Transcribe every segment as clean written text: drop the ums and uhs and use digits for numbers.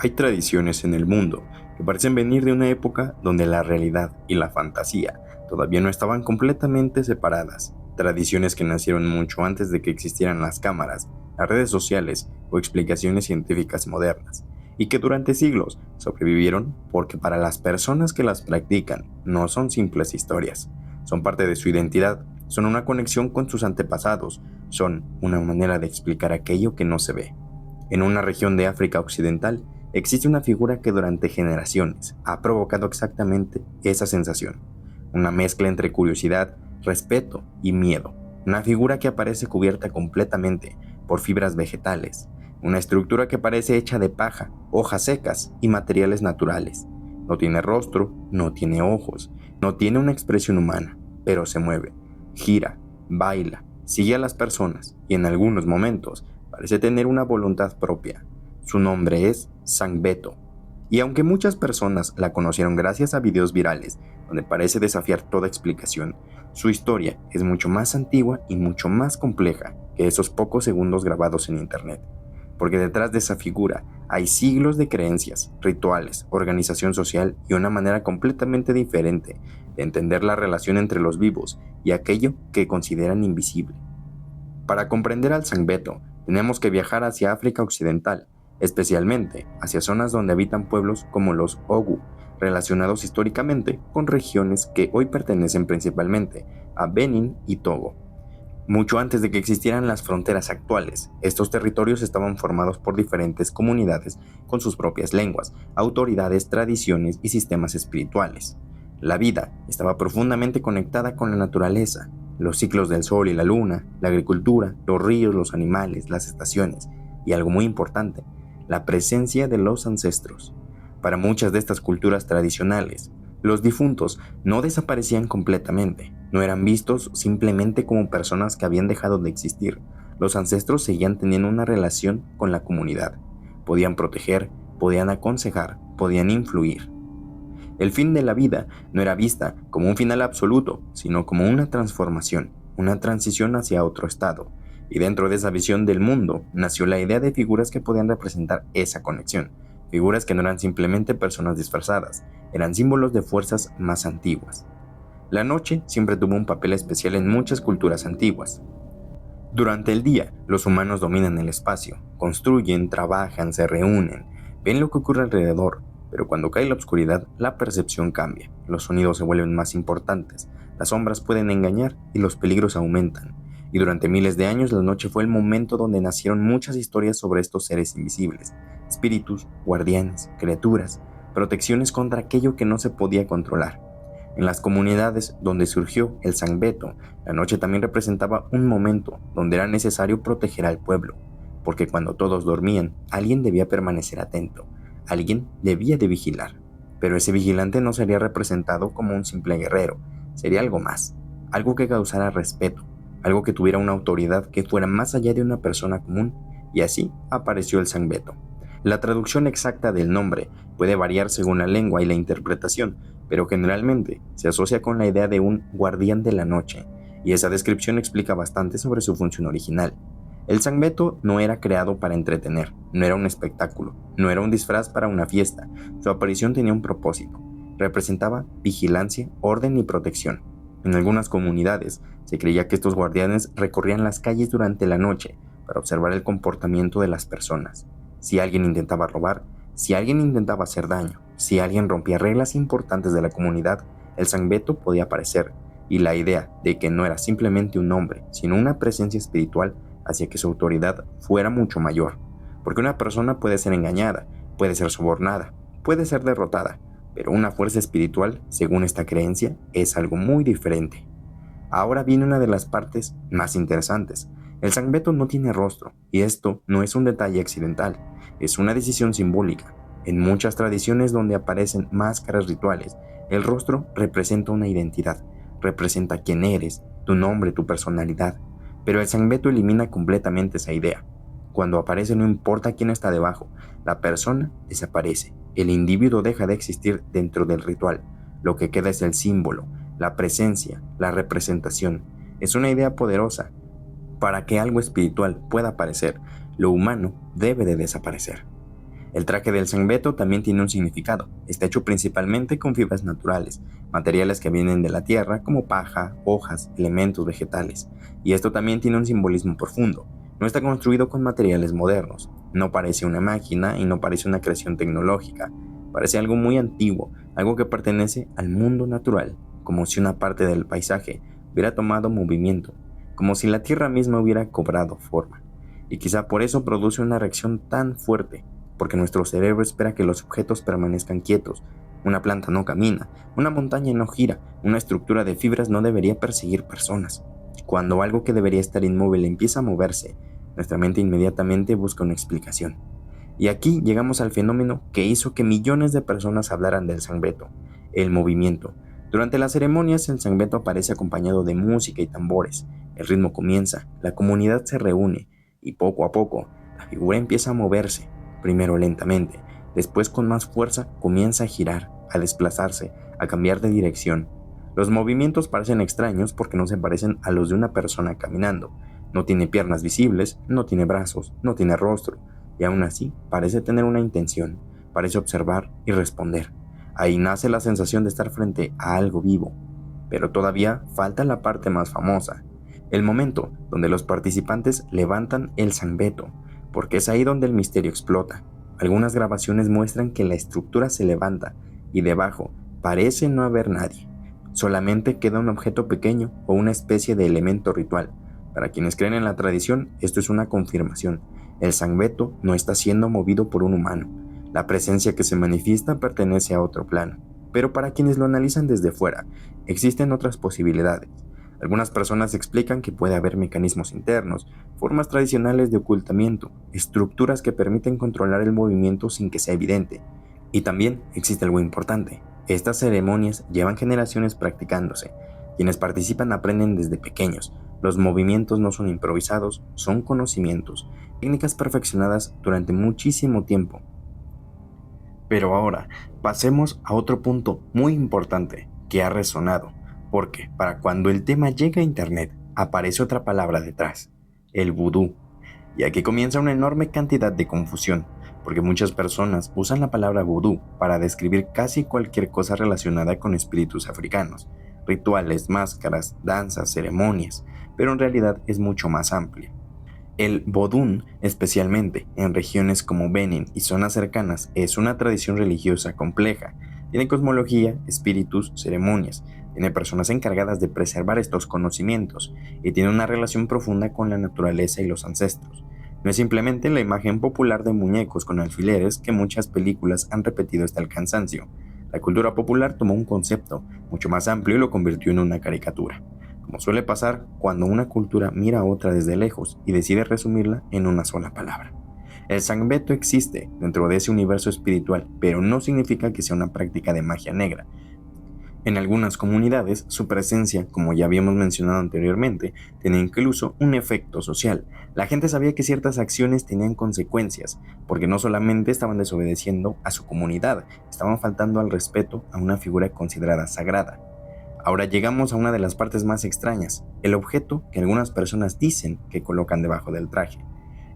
Hay tradiciones en el mundo que parecen venir de una época donde la realidad y la fantasía todavía no estaban completamente separadas. Tradiciones que nacieron mucho antes de que existieran las cámaras, las redes sociales o explicaciones científicas modernas, y que durante siglos sobrevivieron porque para las personas que las practican no son simples historias, son parte de su identidad, son una conexión con sus antepasados, son una manera de explicar aquello que no se ve. En una región de África Occidental existe una figura que durante generaciones ha provocado exactamente esa sensación. Una mezcla entre curiosidad, respeto y miedo. Una figura que aparece cubierta completamente por fibras vegetales. Una estructura que parece hecha de paja, hojas secas y materiales naturales. No tiene rostro, no tiene ojos, no tiene una expresión humana, pero se mueve, gira, baila, sigue a las personas y en algunos momentos parece tener una voluntad propia. Su nombre es Sangbeto. Y aunque muchas personas la conocieron gracias a videos virales, donde parece desafiar toda explicación, su historia es mucho más antigua y mucho más compleja que esos pocos segundos grabados en internet. Porque detrás de esa figura hay siglos de creencias, rituales, organización social y una manera completamente diferente de entender la relación entre los vivos y aquello que consideran invisible. Para comprender al Sangbeto, tenemos que viajar hacia África Occidental, especialmente hacia zonas donde habitan pueblos como los Ogu, relacionados históricamente con regiones que hoy pertenecen principalmente a Benín y Togo. Mucho antes de que existieran las fronteras actuales, estos territorios estaban formados por diferentes comunidades con sus propias lenguas, autoridades, tradiciones y sistemas espirituales. La vida estaba profundamente conectada con la naturaleza, los ciclos del sol y la luna, la agricultura, los ríos, los animales, las estaciones y algo muy importante, la presencia de los ancestros. Para muchas de estas culturas tradicionales, los difuntos no desaparecían completamente, no eran vistos simplemente como personas que habían dejado de existir. Los ancestros seguían teniendo una relación con la comunidad. Podían proteger, podían aconsejar, podían influir. El fin de la vida no era vista como un final absoluto, sino como una transformación, una transición hacia otro estado. Y dentro de esa visión del mundo nació la idea de figuras que podían representar esa conexión. Figuras que no eran simplemente personas disfrazadas, eran símbolos de fuerzas más antiguas. La noche siempre tuvo un papel especial en muchas culturas antiguas. Durante el día, los humanos dominan el espacio, construyen, trabajan, se reúnen, ven lo que ocurre alrededor, pero cuando cae la oscuridad, la percepción cambia, los sonidos se vuelven más importantes, las sombras pueden engañar y los peligros aumentan. Y durante miles de años, la noche fue el momento donde nacieron muchas historias sobre estos seres invisibles, espíritus, guardianes, criaturas, protecciones contra aquello que no se podía controlar. En las comunidades donde surgió el Sangbeto, la noche también representaba un momento donde era necesario proteger al pueblo, porque cuando todos dormían, alguien debía permanecer atento, alguien debía de vigilar. Pero ese vigilante no sería representado como un simple guerrero, sería algo más, algo que causara respeto, algo que tuviera una autoridad que fuera más allá de una persona común, y así apareció el Sangbeto. La traducción exacta del nombre puede variar según la lengua y la interpretación, pero generalmente se asocia con la idea de un guardián de la noche, y esa descripción explica bastante sobre su función original. El Sangbeto no era creado para entretener, no era un espectáculo, no era un disfraz para una fiesta, su aparición tenía un propósito, representaba vigilancia, orden y protección. En algunas comunidades se creía que estos guardianes recorrían las calles durante la noche para observar el comportamiento de las personas. Si alguien intentaba robar, si alguien intentaba hacer daño, si alguien rompía reglas importantes de la comunidad, el Sangbeto podía aparecer, y la idea de que no era simplemente un hombre, sino una presencia espiritual hacía que su autoridad fuera mucho mayor. Porque una persona puede ser engañada, puede ser sobornada, puede ser derrotada, pero una fuerza espiritual, según esta creencia, es algo muy diferente. Ahora viene una de las partes más interesantes. El Sangbeto no tiene rostro, y esto no es un detalle accidental, es una decisión simbólica. En muchas tradiciones donde aparecen máscaras rituales, el rostro representa una identidad, representa quién eres, tu nombre, tu personalidad. Pero el Sangbeto elimina completamente esa idea. Cuando aparece no importa quién está debajo, la persona desaparece, el individuo deja de existir dentro del ritual, lo que queda es el símbolo, la presencia, la representación. Es una idea poderosa. Para que algo espiritual pueda aparecer, lo humano debe de desaparecer. El traje del Sangbeto también tiene un significado. Está hecho principalmente con fibras naturales, materiales que vienen de la tierra como paja, hojas, elementos vegetales. Y esto también tiene un simbolismo profundo. No está construido con materiales modernos. No parece una máquina y no parece una creación tecnológica. Parece algo muy antiguo, algo que pertenece al mundo natural, como si una parte del paisaje hubiera tomado movimiento, como si la tierra misma hubiera cobrado forma. Y quizá por eso produce una reacción tan fuerte, porque nuestro cerebro espera que los objetos permanezcan quietos. Una planta no camina, una montaña no gira, una estructura de fibras no debería perseguir personas. Cuando algo que debería estar inmóvil empieza a moverse, nuestra mente inmediatamente busca una explicación. Y aquí llegamos al fenómeno que hizo que millones de personas hablaran del Sangbeto, el movimiento. Durante las ceremonias, el Sangbeto aparece acompañado de música y tambores. El ritmo comienza, la comunidad se reúne, y poco a poco, la figura empieza a moverse, primero lentamente, después con más fuerza comienza a girar, a desplazarse, a cambiar de dirección. Los movimientos parecen extraños porque no se parecen a los de una persona caminando. No tiene piernas visibles, no tiene brazos, no tiene rostro, y aún así parece tener una intención, parece observar y responder. Ahí nace la sensación de estar frente a algo vivo. Pero todavía falta la parte más famosa, el momento donde los participantes levantan el Sangbeto, porque es ahí donde el misterio explota. Algunas grabaciones muestran que la estructura se levanta y debajo parece no haber nadie. Solamente queda un objeto pequeño o una especie de elemento ritual. Para quienes creen en la tradición, esto es una confirmación. El Sangbeto no está siendo movido por un humano. La presencia que se manifiesta pertenece a otro plano. Pero para quienes lo analizan desde fuera, existen otras posibilidades. Algunas personas explican que puede haber mecanismos internos, formas tradicionales de ocultamiento, estructuras que permiten controlar el movimiento sin que sea evidente. Y también existe algo importante. Estas ceremonias llevan generaciones practicándose. Quienes participan aprenden desde pequeños. Los movimientos no son improvisados, son conocimientos, técnicas perfeccionadas durante muchísimo tiempo. Pero ahora, pasemos a otro punto muy importante que ha resonado, porque para cuando el tema llega a internet, aparece otra palabra detrás, el vudú. Y aquí comienza una enorme cantidad de confusión, porque muchas personas usan la palabra vudú para describir casi cualquier cosa relacionada con espíritus africanos, rituales, máscaras, danzas, ceremonias, pero en realidad es mucho más amplia. El vodún, especialmente en regiones como Benin y zonas cercanas, es una tradición religiosa compleja. Tiene cosmología, espíritus, ceremonias, tiene personas encargadas de preservar estos conocimientos y tiene una relación profunda con la naturaleza y los ancestros. No es simplemente la imagen popular de muñecos con alfileres que muchas películas han repetido hasta el cansancio. La cultura popular tomó un concepto mucho más amplio y lo convirtió en una caricatura, como suele pasar cuando una cultura mira a otra desde lejos y decide resumirla en una sola palabra. El Sangbeto existe dentro de ese universo espiritual, pero no significa que sea una práctica de magia negra. En algunas comunidades, su presencia, como ya habíamos mencionado anteriormente, tenía incluso un efecto social. La gente sabía que ciertas acciones tenían consecuencias, porque no solamente estaban desobedeciendo a su comunidad, estaban faltando al respeto a una figura considerada sagrada. Ahora llegamos a una de las partes más extrañas, el objeto que algunas personas dicen que colocan debajo del traje.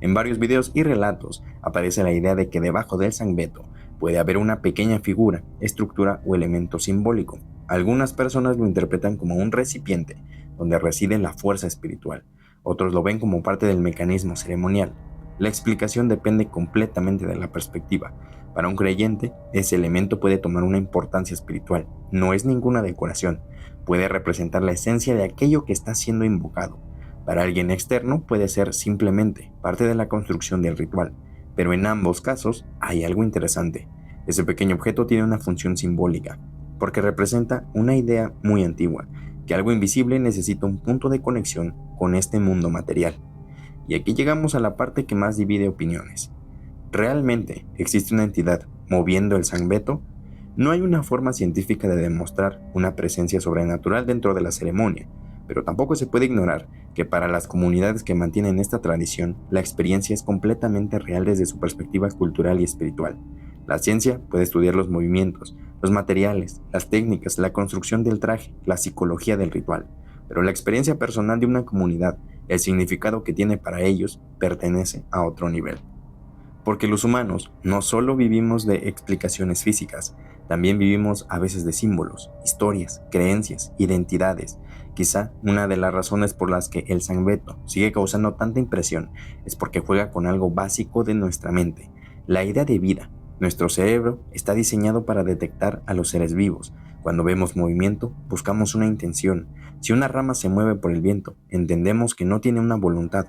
En varios videos y relatos aparece la idea de que debajo del Sangbeto puede haber una pequeña figura, estructura o elemento simbólico. Algunas personas lo interpretan como un recipiente donde reside la fuerza espiritual. Otros lo ven como parte del mecanismo ceremonial. La explicación depende completamente de la perspectiva. Para un creyente, ese elemento puede tomar una importancia espiritual. No es ninguna decoración. Puede representar la esencia de aquello que está siendo invocado. Para alguien externo puede ser simplemente parte de la construcción del ritual. Pero en ambos casos hay algo interesante. Ese pequeño objeto tiene una función simbólica, porque representa una idea muy antigua, que algo invisible necesita un punto de conexión con este mundo material. Y aquí llegamos a la parte que más divide opiniones. ¿Realmente existe una entidad moviendo el Sangbeto? No hay una forma científica de demostrar una presencia sobrenatural dentro de la ceremonia, pero tampoco se puede ignorar que para las comunidades que mantienen esta tradición, la experiencia es completamente real desde su perspectiva cultural y espiritual. La ciencia puede estudiar los movimientos, los materiales, las técnicas, la construcción del traje, la psicología del ritual, pero la experiencia personal de una comunidad, el significado que tiene para ellos, pertenece a otro nivel. Porque los humanos no solo vivimos de explicaciones físicas, también vivimos a veces de símbolos, historias, creencias, identidades. Quizá una de las razones por las que el San Beto sigue causando tanta impresión es porque juega con algo básico de nuestra mente, la idea de vida. Nuestro cerebro está diseñado para detectar a los seres vivos. Cuando vemos movimiento, buscamos una intención. Si una rama se mueve por el viento, entendemos que no tiene una voluntad.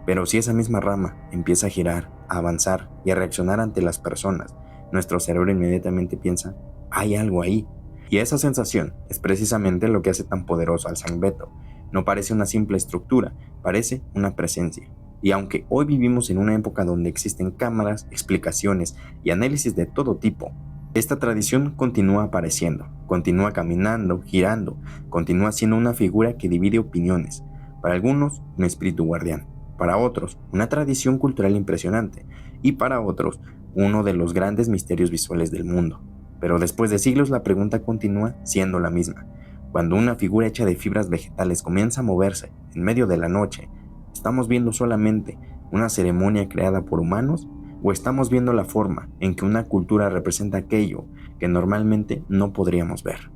Pero si esa misma rama empieza a girar, a avanzar y a reaccionar ante las personas, nuestro cerebro inmediatamente piensa, hay algo ahí. Y esa sensación es precisamente lo que hace tan poderoso al San Beto. No parece una simple estructura, parece una presencia. Y aunque hoy vivimos en una época donde existen cámaras, explicaciones y análisis de todo tipo, esta tradición continúa apareciendo, continúa caminando, girando, continúa siendo una figura que divide opiniones. Para algunos, un espíritu guardián. Para otros, una tradición cultural impresionante. Y para otros, uno de los grandes misterios visuales del mundo. Pero después de siglos la pregunta continúa siendo la misma. Cuando una figura hecha de fibras vegetales comienza a moverse en medio de la noche, ¿estamos viendo solamente una ceremonia creada por humanos? ¿O estamos viendo la forma en que una cultura representa aquello que normalmente no podríamos ver?